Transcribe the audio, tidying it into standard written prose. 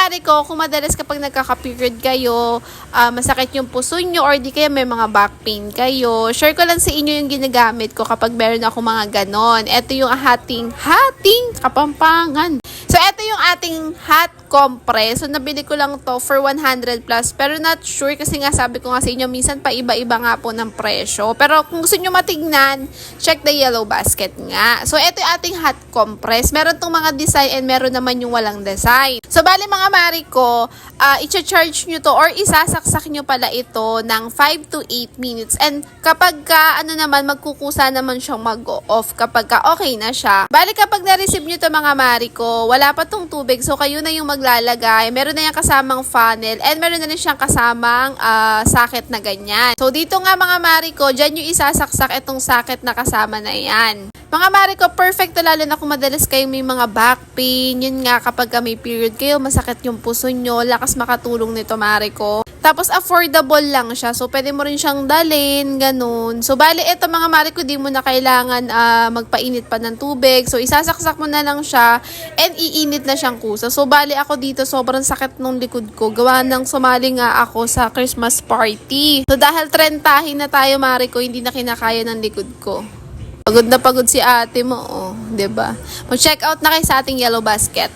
mari ko, kung madalas kapag nagkaka-period kayo, masakit yung puso nyo or di kaya may mga back pain kayo, share ko lang sa inyo yung ginagamit ko kapag meron ako mga ganon. Ito yung hating kapampangan. So, ito yung ating hot compress. So, nabili ko lang to for 100 plus. Pero not sure kasi nga sabi ko nga sa inyo, minsan pa iba-iba nga po ng presyo. Pero kung gusto nyo matignan, check the yellow basket nga. So, ito yung ating hot compress. Meron tong mga design and meron naman yung walang design. So, bali mga mari ko, i-charge nyo to or isasaksak nyo pala ito ng 5 to 8 minutes. And kapag ka, magkukusa naman siyang mag-off kapag ka okay na siya. Bali kapag na-receive nyo to mga mari ko, wala pa tong tubig. So, kayo na yung maglalagay. Meron na yung kasamang funnel and meron na rin siyang kasamang socket na ganyan. So, dito nga mga mari ko, dyan yung isasaksak itong socket na kasama na yan. Mga mari ko, perfect to lalo na kung madalas kayo may mga back pain. Yun nga kapag may period kayo, masakit yung puso nyo, lakas makatulong nito mari ko. Tapos affordable lang siya. So, pwede mo rin siyang dalhin, ganun. So, bali, ito mga mari ko, di mo na kailangan magpainit pa ng tubig. So, isasaksak mo na lang siya and iinit na siyang kusa. So, bali ako dito, sobrang sakit nung likod ko. Gawa ng sumali nga ako sa Christmas party. So, dahil trentahin na tayo mari ko, hindi na kinakaya ng likod ko. Pagod na pagod si ate mo, oh, 'di ba? Mag-check out na kayo sa ating yellow basket.